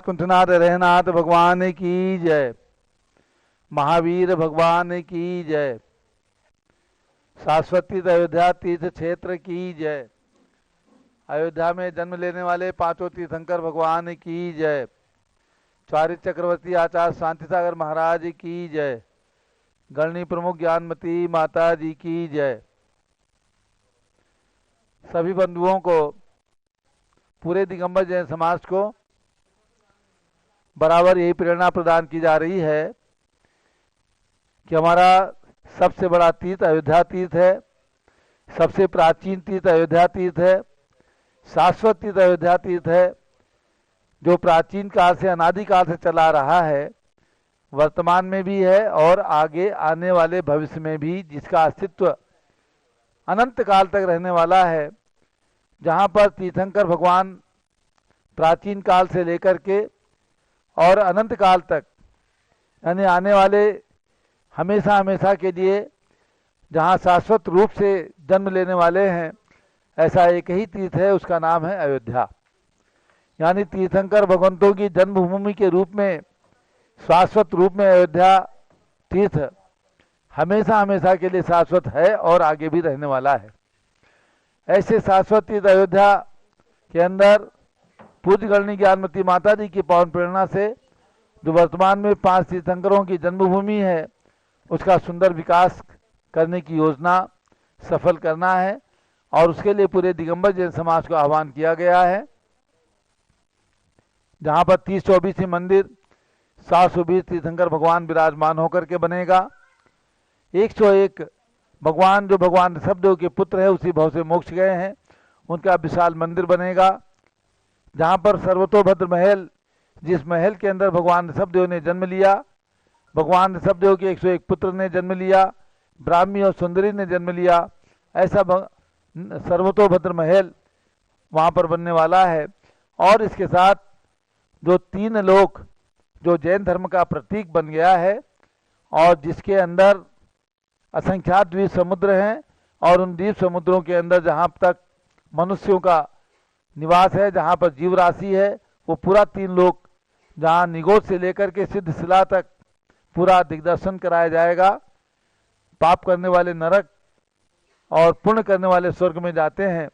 कुंठनाथ रहनाथ भगवान की जय। महावीर भगवान की जय। शाश्वती अयोध्या तीर्थ क्षेत्र की जय। अयोध्या में जन्म लेने वाले पांचों तीर्थंकर भगवान की जय। चारित्र चक्रवर्ती आचार्य शांति सागर महाराज की जय। गणनी प्रमुख ज्ञानमती माता जी की जय। सभी बंधुओं को, पूरे दिगंबर जैन समाज को बराबर यही प्रेरणा प्रदान की जा रही है कि हमारा सबसे बड़ा तीर्थ अयोध्या तीर्थ है, सबसे प्राचीन तीर्थ अयोध्या तीर्थ है, शाश्वत तीर्थ अयोध्या तीर्थ है, जो प्राचीन काल से अनादि काल से चला रहा है, वर्तमान में भी है और आगे आने वाले भविष्य में भी, जिसका अस्तित्व अनंत काल तक रहने वाला है। जहाँ पर तीर्थंकर भगवान प्राचीन काल से लेकर के और अनंत काल तक, यानी आने वाले हमेशा हमेशा के लिए जहाँ शाश्वत रूप से जन्म लेने वाले हैं, ऐसा एक ही तीर्थ है, उसका नाम है अयोध्या। यानी तीर्थंकर भगवंतों की जन्मभूमि के रूप में, शाश्वत रूप में अयोध्या तीर्थ हमेशा हमेशा के लिए शाश्वत है और आगे भी रहने वाला है। ऐसे शाश्वत तीर्थ अयोध्या के अंदर पूज्य गणनी ज्ञानमती माता जी की पावन प्रेरणा से, जो वर्तमान में 5 तीर्थंकरों की जन्मभूमि है, उसका सुंदर विकास करने की योजना सफल करना है और उसके लिए पूरे दिगंबर जैन समाज को आह्वान किया गया है। जहाँ पर 30-24 मंदिर, 720 तीर्थंकर भगवान विराजमान होकर के बनेगा। 101 भगवान, जो भगवान ऋषभदेव के पुत्र है, उसी भव से मोक्ष गए हैं, उनका विशाल मंदिर बनेगा। जहाँ पर सर्वतोभद्र महल, जिस महल के अंदर भगवान ऋषभदेव ने जन्म लिया, भगवान ऋषभदेव के 101 पुत्र ने जन्म लिया, ब्राह्मी और सुंदरी ने जन्म लिया, ऐसा सर्वतोभद्र महल वहाँ पर बनने वाला है। और इसके साथ जो 3 लोक, जो जैन धर्म का प्रतीक बन गया है और जिसके अंदर असंख्यात द्वीप समुद्र हैं, और उन द्वीप समुद्रों के अंदर जहाँ तक मनुष्यों का निवास है, जहाँ पर जीव राशि है, वो पूरा 3 लोक, जहाँ निगोद से लेकर के सिद्ध शिला तक पूरा दिग्दर्शन कराया जाएगा। पाप करने वाले नरक और पुण्य करने वाले स्वर्ग में जाते हैं,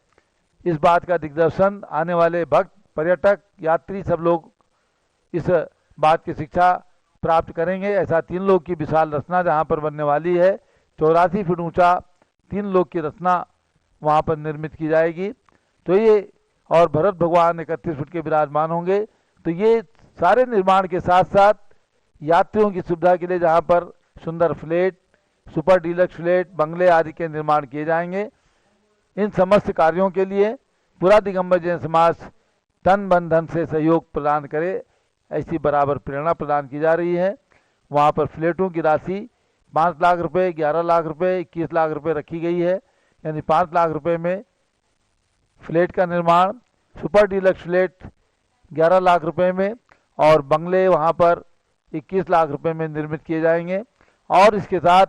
इस बात का दिग्दर्शन आने वाले भक्त, पर्यटक, यात्री सब लोग इस बात की शिक्षा प्राप्त करेंगे। ऐसा 3 लोक की विशाल रचना जहाँ पर बनने वाली है, 84 फीट ऊंचा 3 लोक की रचना वहाँ पर निर्मित की जाएगी। तो ये, और भरत भगवान 31 फुट के विराजमान होंगे। तो ये सारे निर्माण के साथ साथ यात्रियों की सुविधा के लिए जहाँ पर सुंदर फ्लैट, सुपर डीलक्स फ्लैट, बंगले आदि के निर्माण किए जाएंगे। इन समस्त कार्यों के लिए पूरा दिगंबर जैन समाज तन मन धन से सहयोग प्रदान करे, ऐसी बराबर प्रेरणा प्रदान की जा रही है। वहाँ पर फ्लैटों की राशि 5 लाख रुपए, 11 लाख रुपए, 21 लाख रुपए रखी गई है। यानी 5 लाख रुपए में फ्लैट का निर्माण, सुपर डीलक्स फ्लैट 11 लाख रुपए में, और बंगले वहाँ पर 21 लाख रुपए में निर्मित किए जाएंगे। और इसके साथ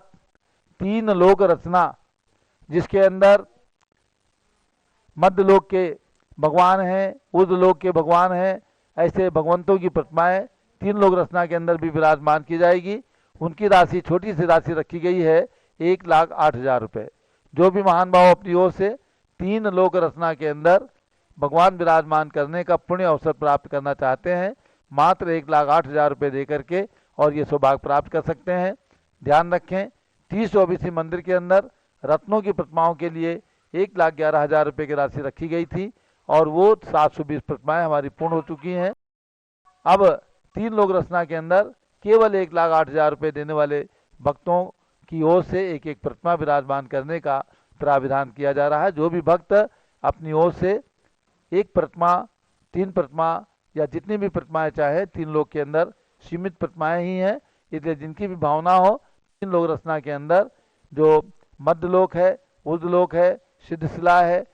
3 लोक रचना, जिसके अंदर मध्य लोक के भगवान हैं, ऊर्ध्व लोक के भगवान हैं, ऐसे भगवंतों की प्रतिमाएं 3 लोक रचना के अंदर भी विराजमान की जाएगी। उनकी राशि, छोटी सी राशि रखी गई है 1,08,000 रुपये। जो भी महान भाव अपनी ओर से 3 लोक रचना के अंदर भगवान विराजमान करने का पुण्य अवसर प्राप्त करना चाहते हैं, मात्र 1,08,000 रुपये दे करके और ये सौभाग्य प्राप्त कर सकते हैं। ध्यान रखें, 30-24 मंदिर के अंदर रत्नों की प्रतिमाओं के लिए 1,11,000 रुपये की राशि रखी गई थी और वो 720 प्रतिमाएं हमारी पूर्ण हो चुकी हैं। अब 3 लोक रचना के अंदर केवल 1,08,000 रुपये देने वाले भक्तों की ओर से एक एक प्रतिमा विराजमान करने का प्राविधान किया जा रहा है। जो भी भक्त अपनी ओर से 1 प्रतिमा, 3 प्रतिमा या जितनी भी प्रतिमाएं चाहे, 3 लोक के अंदर सीमित प्रतिमाएं ही हैं, इसलिए जिनकी भी भावना हो 3 लोक रचना के अंदर जो मध्य लोक है, ऊर्ध्व लोक है, सिद्धशिला है,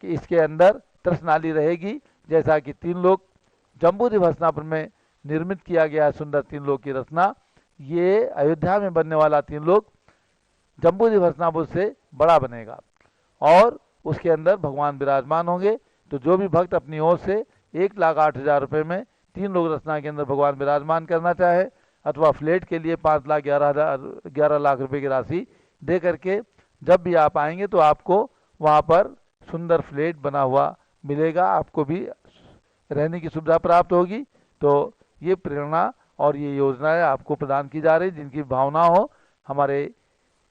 इसके अंदर तृष्णाली रहेगी। जैसा कि 3 लोक जम्बूद्वीप हस्तिनापुर में निर्मित किया गया है, सुंदर 3 लोक की रचना, ये अयोध्या में बनने वाला 3 लोक जम्बूद्वीप हस्तिनापुर से बड़ा बनेगा और उसके अंदर भगवान विराजमान होंगे। तो जो भी भक्त अपनी ओर से 1,08,000 रुपये में 3 लोग रचना के अंदर भगवान विराजमान करना चाहे, अथवा फ्लैट के लिए 5,11,000 रुपये की राशि दे करके जब भी आप आएंगे तो आपको वहाँ पर सुंदर फ्लैट बना हुआ मिलेगा, आपको भी रहने की सुविधा प्राप्त होगी। तो ये प्रेरणा और ये योजनाएं आपको प्रदान की जा रही, जिनकी भावना हो हमारे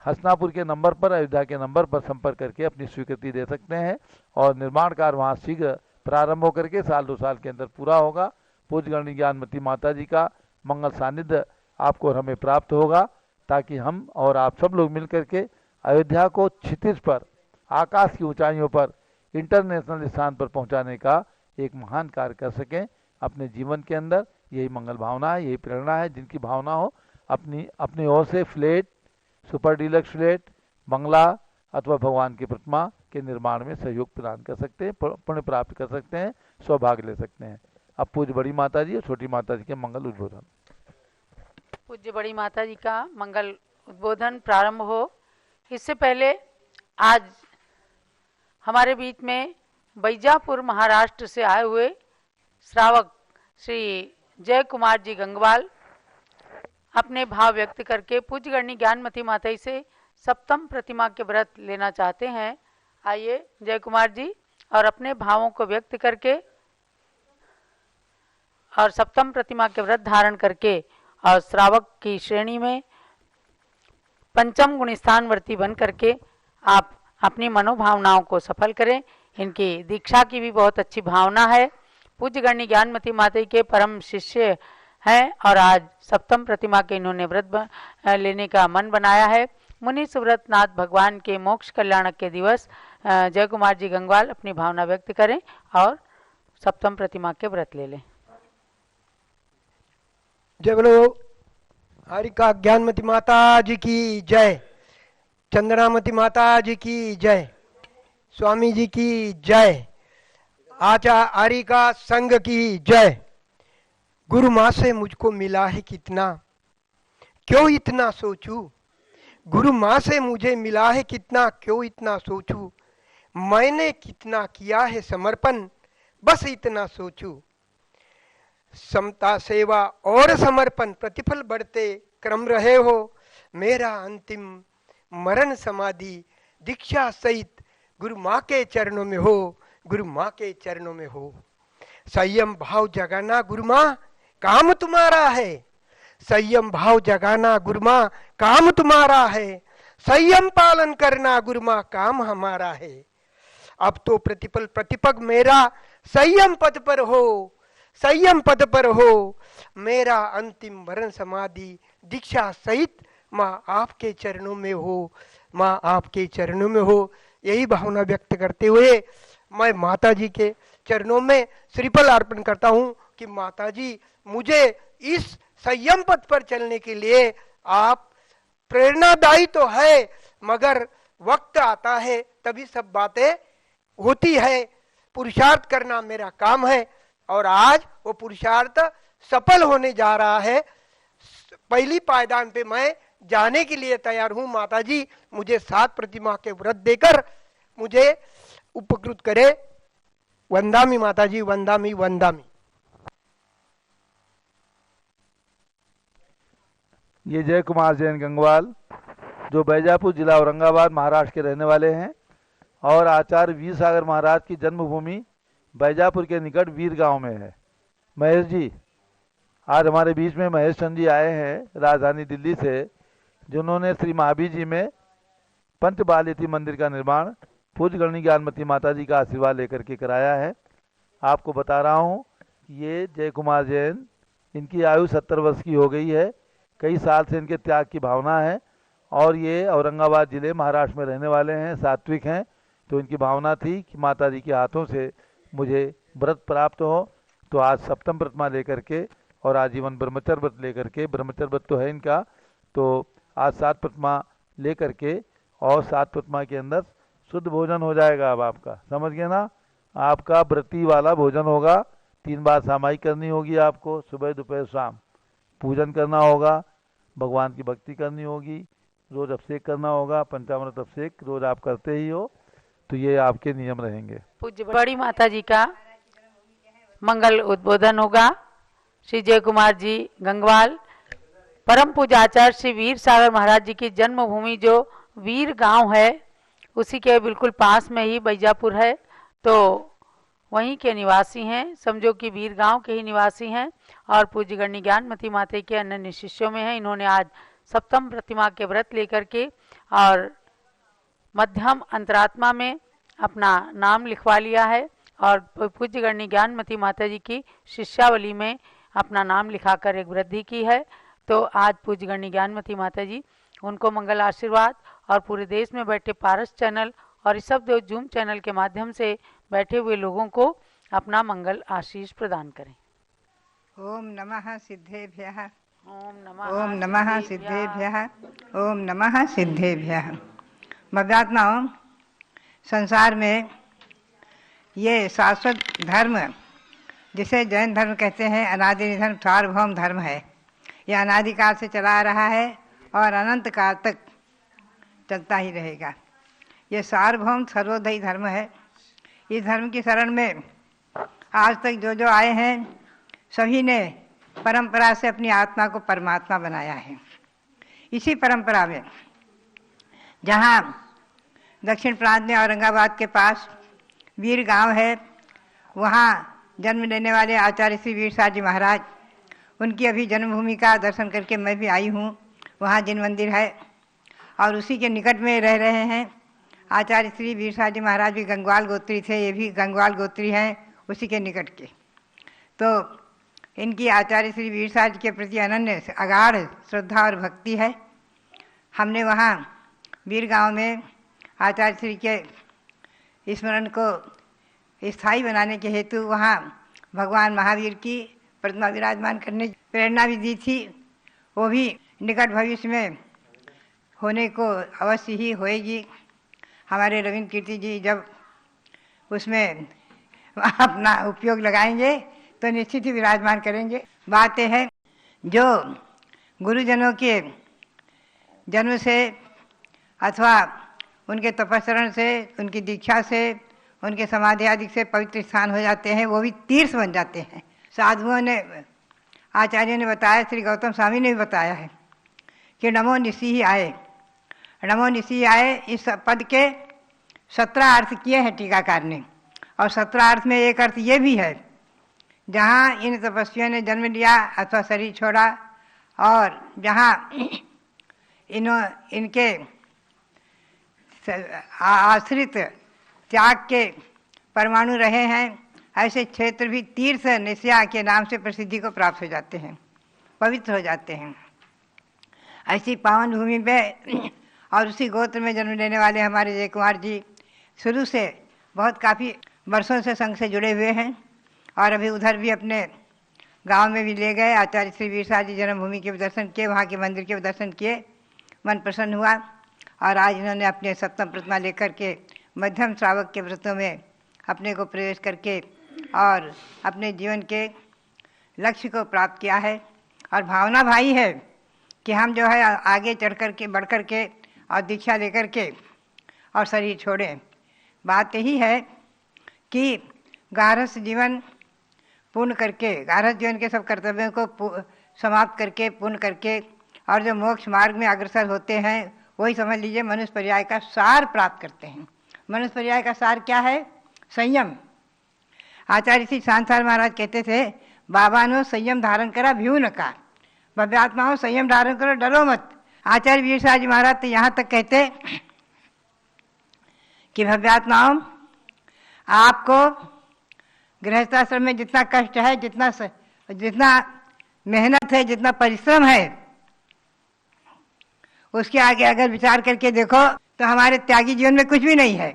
हसनापुर के नंबर पर, अयोध्या के नंबर पर संपर्क करके अपनी स्वीकृति दे सकते हैं और निर्माण कार्य वहाँ शीघ्र प्रारंभ होकर के 1-2 साल के अंदर पूरा होगा। पूज्य गणनी ज्ञानमती माता जी का मंगल सानिध्य आपको और हमें प्राप्त होगा, ताकि हम और आप सब लोग मिलकर के अयोध्या को क्षितिज पर, आकाश की ऊंचाइयों पर, इंटरनेशनल स्थान पर पहुंचाने का एक महान कार्य कर सकें अपने जीवन के अंदर। यही मंगल भावना है, यही प्रेरणा है। जिनकी भावना हो अपनी ओर से फ्लैट, सुपर डीलक्स फ्लैट, बंगला अथवा भगवान की प्रतिमा के निर्माण में सहयोग प्रदान कर सकते हैं, पुण्य प्राप्त कर सकते हैं, सौभाग्य ले सकते हैं। अब पूज्य बड़ी माता जी और छोटी माता जी के मंगल उद्बोधन। पूज्य बड़ी माता जी का मंगल उद्बोधन प्रारंभ हो। इससे पहले आज हमारे बीच में बैजापुर महाराष्ट्र से आए हुए श्रावक श्री जय कुमार जी गंगवाल अपने भाव व्यक्त करके पूज्य गणनी ज्ञानमती माता से सप्तम प्रतिमा के व्रत लेना चाहते हैं। आइए जय कुमार जी, और अपने भावों को व्यक्त करके और सप्तम प्रतिमा के व्रत धारण करके और श्रावक की श्रेणी में पंचम गुण स्थानवर्ती बन करके आप अपनी मनोभावनाओं को सफल करें। इनकी दीक्षा की भी बहुत अच्छी भावना है। पूज्य गणनी ज्ञानमती माता के परम शिष्य हैं और आज सप्तम प्रतिमा के इन्होंने व्रत लेने का मन बनाया है। मुनि सुव्रतनाथ भगवान के मोक्ष कल्याणक के दिवस जय कुमार जी गंगवाल अपनी भावना व्यक्त करें और सप्तम प्रतिमा के व्रत ले लें। जय बोलो हरिका ज्ञानमती माता जी की जय, चंद्रामती माता जी की जय, स्वामी जी की जय, आचार्य का संघ की जय। गुरु माँ से मुझको मिला है कितना, क्यों इतना सोचूं। गुरु माँ से मुझे मिला है कितना, क्यों इतना सोचूं। मैंने कितना किया है समर्पण, बस इतना सोचूं। समता सेवा और समर्पण प्रतिफल बढ़ते क्रम रहे हो। मेरा अंतिम मरण समाधि दीक्षा सहित गुरु माँ के चरणों में हो, गुरु माँ के चरणों में हो। संयम भाव जगाना गुरु माँ काम तुम्हारा है, संयम भाव जगाना गुरु माँ काम तुम्हारा है। संयम पालन करना गुरु माँ काम हमारा है। अब तो प्रतिपल प्रतिपग मेरा संयम पद पर हो, संयम पद पर हो। मेरा अंतिम मरण समाधि दीक्षा सहित माँ आपके चरणों में हो, माँ आपके चरणों में हो। यही भावना व्यक्त करते हुए मैं माता जी के चरणों में श्रीफल अर्पण करता हूँ कि माता जी मुझे इस संयम पथ पर चलने के लिए आप प्रेरणादायी तो है, मगर वक्त आता है तभी सब बातें होती है। पुरुषार्थ करना मेरा काम है और आज वो पुरुषार्थ सफल होने जा रहा है। पहली पायदान पे मैं जाने के लिए तैयार हूँ। माता जी मुझे 7 प्रतिमा के व्रत देकर मुझे उपकृत करे। वंदामी माता जी, वंदामी वंदामी। ये जय कुमार जैन गंगवाल जो बैजापुर जिला औरंगाबाद महाराष्ट्र के रहने वाले हैं और आचार्य वीर सागर महाराज की जन्मभूमि बैजापुर के निकट वीर गांव में है। महेश जी, आज हमारे बीच में महेश चंद जी आए हैं राजधानी दिल्ली से, जिन्होंने श्री महावीर जी में पंच बालेती मंदिर का निर्माण पूज्य गणनी ज्ञानमती माता जी का आशीर्वाद लेकर के कराया है। आपको बता रहा हूँ कि ये जय कुमार जैन, इनकी आयु 70 वर्ष की हो गई है। कई साल से इनके त्याग की भावना है और ये औरंगाबाद जिले महाराष्ट्र में रहने वाले हैं, सात्विक हैं। तो इनकी भावना थी कि माता जी के हाथों से मुझे व्रत प्राप्त हो, तो आज सप्तम प्रतिमा लेकर के और आजीवन ब्रह्मचर्य व्रत लेकर के, ब्रह्मचर्य व्रत तो है इनका, तो आज 7 प्रतिमा लेकर के और 7 प्रतिमा के अंदर शुद्ध भोजन हो जाएगा। अब आपका समझ गए ना, आपका व्रती वाला भोजन होगा। 3 बार सामायिक करनी होगी आपको, सुबह दोपहर शाम पूजन करना होगा, भगवान की भक्ति करनी होगी, रोज अभिषेक करना होगा, पंचामृत अभिषेक रोज आप करते ही हो, तो ये आपके नियम रहेंगे। पूज्य बड़ी माता जी का मंगल उद्बोधन होगा। श्री जय कुमार जी गंगवाल, परम पूज्य आचार्य श्री वीर सागर महाराज जी की जन्मभूमि जो वीर गांव है उसी के बिल्कुल पास में ही बैजापुर है, तो वहीं के निवासी हैं, समझो कि वीर गांव के ही निवासी हैं और पूज्य गणनी ज्ञानमती माता के अन्य शिष्यों में हैं। इन्होंने आज सप्तम प्रतिमा के व्रत लेकर के और मध्यम अंतरात्मा में अपना नाम लिखवा लिया है और पूज्य गणनी ज्ञानमती माता जी की शिष्यावली में अपना नाम लिखाकर एक वृद्धि की है। तो आज पूज्य गणनी ज्ञानमती माता जी उनको मंगल आशीर्वाद और पूरे देश में बैठे पारस चैनल और ऋषभ देव जूम चैनल के माध्यम से बैठे हुए लोगों को अपना मंगल आशीष प्रदान करें। ओम नमः सिद्धेभ्यः, ओम नमः सिद्धेभ्यः, ओम नमः सिद्धेभ्यः। भव्यात्माओं, संसार में ये शाश्वत धर्म जिसे जैन धर्म कहते हैं, अनादि धर्म, सार्वभौम धर्म है। यह अनादिकाल से चला आ रहा है और अनंत काल तक चलता ही रहेगा। ये सार्वभौम सर्वोदयी धर्म है। इस धर्म की शरण में आज तक जो जो आए हैं सभी ने परंपरा से अपनी आत्मा को परमात्मा बनाया है। इसी परंपरा में जहाँ दक्षिण प्रांत में औरंगाबाद के पास वीर गांव है, वहाँ जन्म लेने वाले आचार्य श्री वीर सागर जी महाराज, उनकी अभी जन्मभूमि का दर्शन करके मैं भी आई हूँ। वहाँ जिन मंदिर है और उसी के निकट में रह रहे हैं। आचार्य श्री वीर सागर जी महाराज भी गंगवाल गोत्री थे, ये भी गंगवाल गोत्री हैं, उसी के निकट के। तो इनकी आचार्य श्री वीर सागर जी के प्रति अनन्य अगाढ़ श्रद्धा और भक्ति है। हमने वहाँ वीर गांव में आचार्य श्री के स्मरण को स्थायी बनाने के हेतु वहाँ भगवान महावीर की प्रतिमा विराजमान करने की प्रेरणा भी दी थी। वो भी निकट भविष्य में होने को अवश्य ही होएगी। हमारे रविंद्र कीर्ति जी जब उसमें अपना उपयोग लगाएंगे तो निश्चित ही विराजमान करेंगे। बातें हैं जो गुरुजनों के जन्म से अथवा उनके तपस्चरण से, उनकी दीक्षा से, उनके समाधि आदि से पवित्र स्थान हो जाते हैं, वो भी तीर्थ बन जाते हैं। साधुओं ने, आचार्य ने बताया, श्री गौतम स्वामी ने भी बताया है कि नमो निसी ही आए, नमो निसी आए। इस पद के 17 अर्थ किए हैं टीकाकार ने, और 17 अर्थ में एक अर्थ ये भी है, जहाँ इन तपस्वियों ने जन्म लिया अथवा शरीर छोड़ा और जहाँ इनके आश्रित त्याग के परमाणु रहे हैं, ऐसे क्षेत्र भी तीर्थ निस्या के नाम से प्रसिद्धि को प्राप्त हो जाते हैं, पवित्र हो जाते हैं। ऐसी पावन भूमि पे और उसी गोत्र में जन्म लेने वाले हमारे जय कुमार जी शुरू से बहुत काफ़ी वर्षों से संघ से जुड़े हुए हैं और अभी उधर भी अपने गांव में भी ले गए। आचार्य श्री वीर सागर जी जन्मभूमि के भी दर्शन किए, वहाँ के मंदिर के भी दर्शन किए, मन प्रसन्न हुआ। और आज इन्होंने अपने सप्तम प्रतिमा लेकर के मध्यम श्रावक के व्रतों में अपने को प्रवेश करके और अपने जीवन के लक्ष्य को प्राप्त किया है। और भावना भाई है कि हम जो है आगे चढ़ कर के, बढ़ कर के और दीक्षा लेकर के और शरीर छोड़ें। बात यही है कि गारहस्थ जीवन पूर्ण करके, गारहस्थ जीवन के सब कर्तव्यों को समाप्त करके, पूर्ण करके और जो मोक्ष मार्ग में अग्रसर होते हैं, वही समझ लीजिए मनुष्य पर्याय का सार प्राप्त करते हैं। मनुष्य पर्याय का सार क्या है? संयम। आचार्य श्री शांतार महाराज कहते थे, बाबा नो संयम धारण करा भ्यू न का, भव्यात्माओं संयम धारण करो, डरो मत। आचार्य वीर सागर जी महाराज तो यहाँ तक कहते कि भव्यात्माओं, आपको गृहस्थाश्रम में जितना कष्ट है, जितना मेहनत है, जितना परिश्रम है, उसके आगे अगर विचार करके देखो तो हमारे त्यागी जीवन में कुछ भी नहीं है।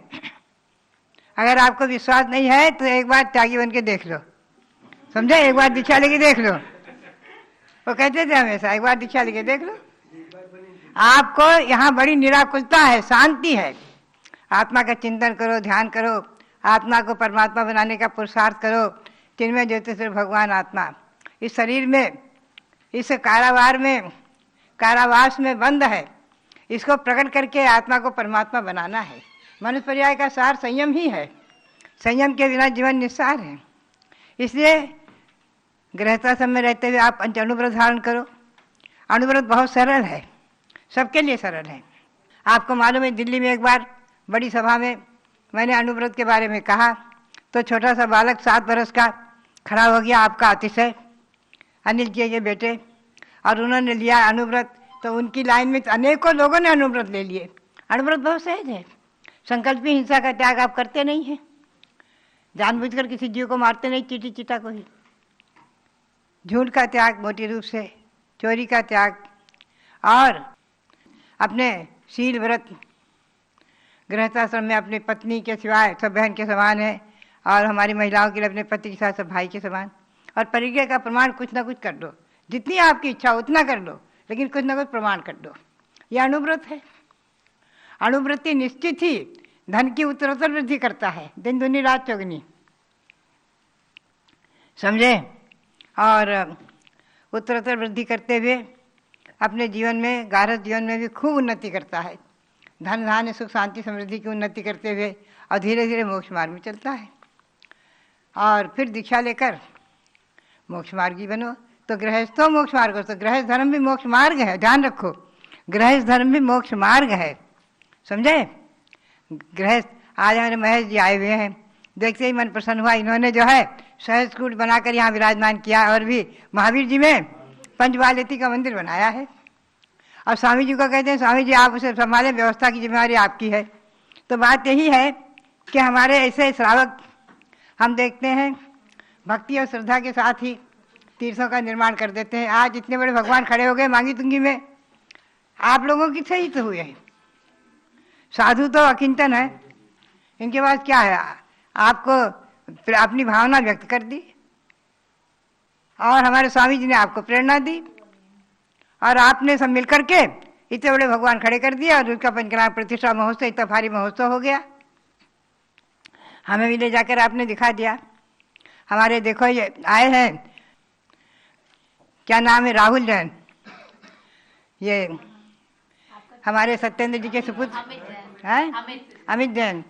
अगर आपको विश्वास नहीं है तो एक बार त्यागी बन के देख लो, समझे? एक बार दीक्षा लेके देख लो। वो कहते थे हमेशा, एक बार दीक्षा लेके देख लो। आपको यहाँ बड़ी निराकुलता है, शांति है। आत्मा का चिंतन करो, ध्यान करो, आत्मा को परमात्मा बनाने का पुरुषार्थ करो। चिन्मय ज्योतिष भगवान आत्मा इस शरीर में, इस कारावार में, कारावास में बंद है। इसको प्रकट करके आत्मा को परमात्मा बनाना है। मनुष्य पर्याय का सार संयम ही है। संयम के बिना जीवन निस्सार है। इसलिए गृहस्थाश्रम में रहते हुए आप अनुव्रत धारण करो। अनुव्रत बहुत सरल है, सबके लिए सरल है। आपको मालूम है, दिल्ली में एक बार बड़ी सभा में मैंने अनुव्रत के बारे में कहा तो छोटा सा बालक 7 वर्ष का खड़ा हो गया, आपका अतिशय, अनिल जी के बेटे, और उन्होंने लिया अनुव्रत। तो उनकी लाइन में अनेकों लोगों ने अनुव्रत ले लिए। अनुव्रत बहुत सहज है। संकल्प की हिंसा का त्याग आप करते नहीं हैं, जानबूझकर किसी जीव को मारते नहीं, चीटी चीटा को ही। झूठ का त्याग मोटी रूप से, चोरी का त्याग, और अपने शील व्रत, गृहस्थाश्रम में अपनी पत्नी के सिवाय सब बहन के समान है, और हमारी महिलाओं के लिए अपने पति के साथ सब भाई के समान। और परिज्ञा का प्रमाण कुछ ना कुछ कर दो, जितनी आपकी इच्छा उतना कर दो, लेकिन कुछ ना कुछ प्रमाण कर दो। यह अनुव्रत है। अनुवृत्ति निश्चित ही धन की उत्तरोत्तर वृद्धि करता है, दिन दुनी रात चौगनी, समझे। और उत्तरोत्तर वृद्धि करते हुए अपने जीवन में, गारहस्थ जीवन में भी खूब उन्नति करता है। धन धान्य सुख शांति समृद्धि की उन्नति करते हुए और धीरे धीरे मोक्ष मार्ग में चलता है। और फिर दीक्षा लेकर मोक्ष मार्गी बनो। तो गृहस्थों मोक्ष मार्ग हो, तो गृहस्थ धर्म भी मोक्ष मार्ग है, ध्यान रखो, गृहस्थ धर्म भी मोक्ष मार्ग है, समझे। गृहस्थ आज हमारे महेश जी आए हुए हैं, देखते ही मन प्रसन्न हुआ। इन्होंने जो है सहज कूट बनाकर यहाँ विराजमान किया, और भी महावीर जी में पंचबालेती का मंदिर बनाया है। और स्वामी जी को कहते हैं, स्वामी जी आप उसे संभाले, व्यवस्था की जिम्मेदारी आपकी है। तो बात यही है कि हमारे ऐसे श्रावक हम देखते हैं भक्ति और श्रद्धा के साथ ही तीर्थों का निर्माण कर देते हैं। आज इतने बड़े भगवान खड़े हो गए मांगी तुंगी में, आप लोगों की से ही तो हुए हैं। साधु तो अकिंचन है, इनके पास क्या है, आपको अपनी भावना व्यक्त कर दी, और हमारे स्वामी जी ने आपको प्रेरणा दी, और आपने सब मिलकर के इतने बड़े भगवान खड़े कर दिए, और उसका पंचकर्म प्रतिष्ठा महोत्सव इतना भारी महोत्सव हो गया। हमें भी ले जाकर आपने दिखा दिया। हमारे देखो ये आए हैं, क्या नाम है, राहुल जैन, ये हमारे सत्येंद्र जी के सुपुत्र हैं, अमित जैन।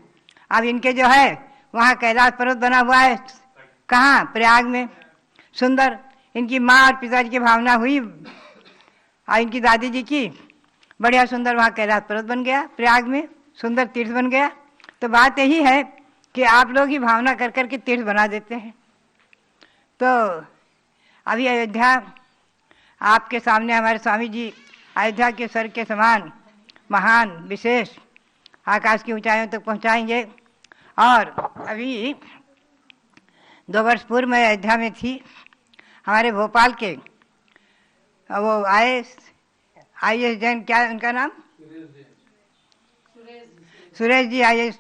अब इनके जो है वहाँ कैलाश पर्वत बना हुआ है, कहाँ, प्रयाग में, सुंदर। इनकी माँ और पिताजी की भावना हुई, और इनकी दादी जी की, बढ़िया सुंदर वहाँ कैलाश पर्वत बन गया, प्रयाग में सुंदर तीर्थ बन गया। तो बात यही है कि आप लोग ही भावना कर करके तीर्थ बना देते हैं। तो अभी अयोध्या आपके सामने, हमारे स्वामी जी अयोध्या के सर के समान महान विशेष आकाश की ऊंचाइयों तक पहुंचाएंगे। और अभी 2 वर्ष पूर्व मैं अयोध्या में थी, हमारे भोपाल के वो आए IAS जैन, क्या उनका नाम, सुरेश जी IAS।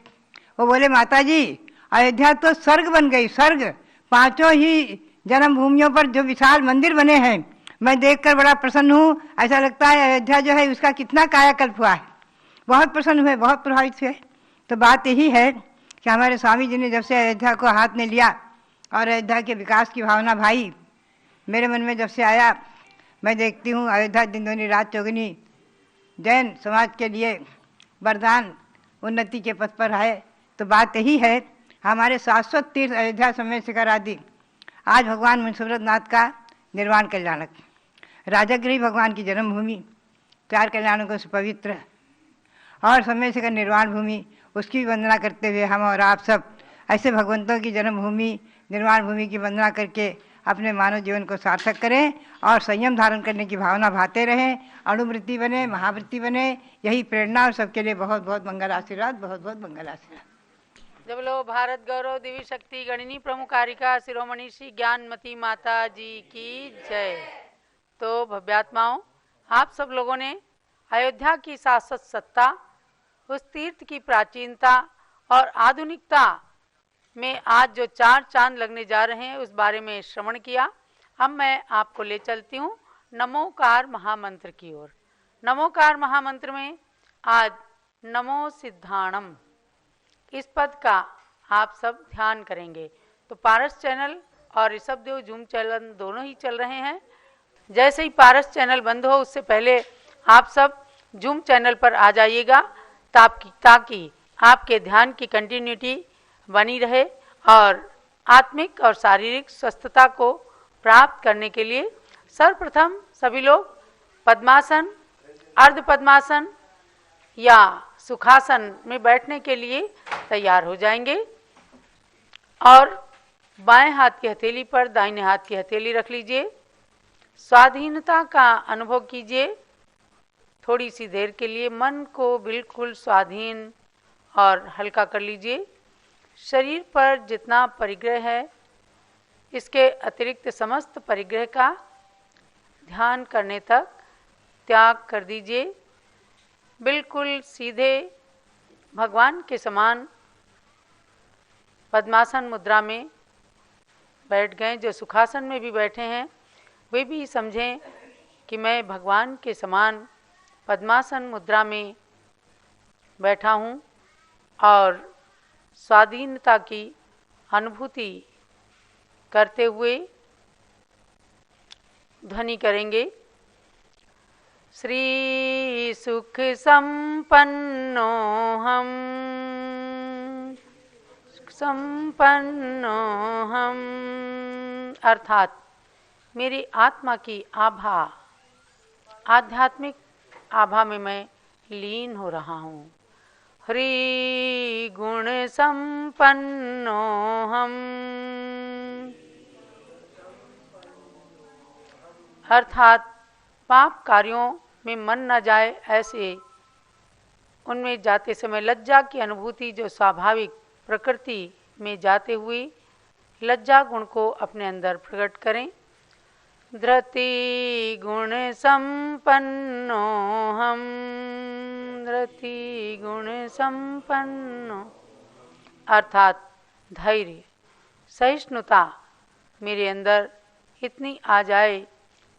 वो बोले माता जी अयोध्या तो स्वर्ग बन गई, स्वर्ग। 5 ही जन्मभूमियों पर जो विशाल मंदिर बने हैं, मैं देखकर बड़ा प्रसन्न हूँ। ऐसा लगता है अयोध्या जो है उसका कितना कायाकल्प हुआ है। बहुत प्रसन्न हुए, बहुत प्रभावित हुए। तो बात यही है कि हमारे स्वामी जी ने जब से अयोध्या को हाथ में लिया और अयोध्या के विकास की भावना भाई मेरे मन में जब से आया, मैं देखती हूँ अयोध्या दिन दुनी रात चौगनी जैन समाज के लिए वरदान उन्नति के पथ पर है। तो बात यही है, हमारे शाश्वत तीर्थ अयोध्या समेत शिखर आदि आज भगवान मुनिसुव्रत नाथ का निर्वाण कल्याणक, राजगृह भगवान की जन्मभूमि, 4 कल्याणकों से पवित्र और समय शिखर निर्वाण भूमि, उसकी भी वंदना करते हुए हम और आप सब ऐसे भगवंतों की जन्मभूमि निर्वाण भूमि की वंदना करके अपने मानव जीवन को सार्थक करें और संयम धारण करने की भावना भाते रहें, अणुवृत्ति बने, महावृत्ति बने। यही प्रेरणा और सबके लिए बहुत बहुत मंगल आशीर्वाद, बहुत बहुत मंगल आशीर्वाद। जब लो भारत गौरव देवी शक्ति गणिनी प्रमुखारिका शिरोमणि श्री ज्ञानमती माता जी की जय। तो भव्यात्माओं, आप सब लोगों ने अयोध्या की शाश्वत सत्ता, उस तीर्थ की प्राचीनता और आधुनिकता में आज जो 4 चांद लगने जा रहे हैं उस बारे में श्रवण किया। अब मैं आपको ले चलती हूँ नमोकार महामंत्र की ओर। नमोकार महामंत्र में आज नमो सिद्धाणम इस पद का आप सब ध्यान करेंगे। तो पारस चैनल और ऋषभदेव जूम चैनल दोनों ही चल रहे हैं। जैसे ही पारस चैनल बंद हो उससे पहले आप सब जूम चैनल पर आ जाइएगा ताकि आपके ध्यान की कंटिन्यूटी बनी रहे और आत्मिक और शारीरिक स्वस्थता को प्राप्त करने के लिए सर्वप्रथम सभी लोग पद्मासन, अर्ध पद्मासन या सुखासन में बैठने के लिए तैयार हो जाएंगे और बाएं हाथ की हथेली पर दाहिने हाथ की हथेली रख लीजिए। स्वाधीनता का अनुभव कीजिए। थोड़ी सी देर के लिए मन को बिल्कुल स्वाधीन और हल्का कर लीजिए। शरीर पर जितना परिग्रह है, इसके अतिरिक्त समस्त परिग्रह का ध्यान करने तक त्याग कर दीजिए। बिल्कुल सीधे भगवान के समान पद्मासन मुद्रा में बैठ गए। जो सुखासन में भी बैठे हैं वे भी समझें कि मैं भगवान के समान पद्मासन मुद्रा में बैठा हूँ और स्वाधीनता की अनुभूति करते हुए ध्वनि करेंगे, श्री सुख संपन्नो हम, संपन्नो हम, अर्थात मेरी आत्मा की आभा, आध्यात्मिक आभा में मैं लीन हो रहा हूँ। ह्री गुण संपन्नो हम, अर्थात पाप कार्यों में मन न जाए, ऐसे उनमें जाते समय लज्जा की अनुभूति जो स्वाभाविक प्रकृति में जाते हुए लज्जा गुण को अपने अंदर प्रकट करें। धृति गुण संपन्नो हम, धृति गुण संपन्नो, अर्थात धैर्य सहिष्णुता मेरे अंदर इतनी आ जाए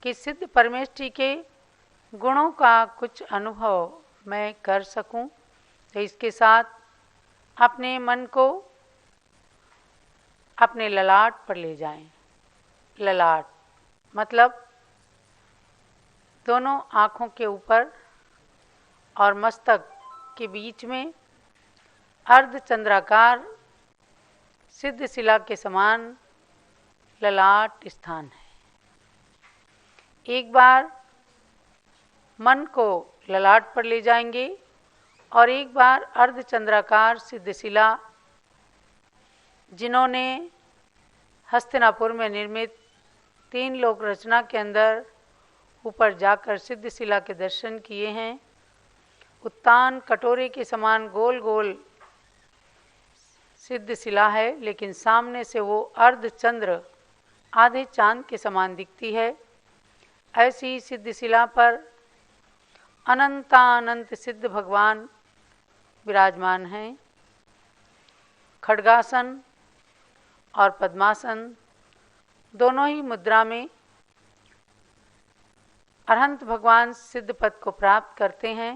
कि सिद्ध परमेष्ठी के गुणों का कुछ अनुभव मैं कर सकूं। तो इसके साथ अपने मन को अपने ललाट पर ले जाएं। ललाट मतलब दोनों आँखों के ऊपर और मस्तक के बीच में अर्धचंद्राकार सिद्ध शिला के समान ललाट स्थान है। एक बार मन को ललाट पर ले जाएंगे और एक बार अर्धचंद्राकार सिद्ध शिला, जिन्होंने हस्तिनापुर में निर्मित 3 लोक रचना के अंदर ऊपर जाकर सिद्ध शिला के दर्शन किए हैं, उत्तान कटोरे के समान गोल गोल सिद्ध शिला है, लेकिन सामने से वो अर्धचंद्र आधे चांद के समान दिखती है। ऐसी सिद्ध शिला पर अनंतानंत सिद्ध भगवान विराजमान हैं। खड्गासन और पद्मासन दोनों ही मुद्रा में अरहंत भगवान सिद्ध पद को प्राप्त करते हैं।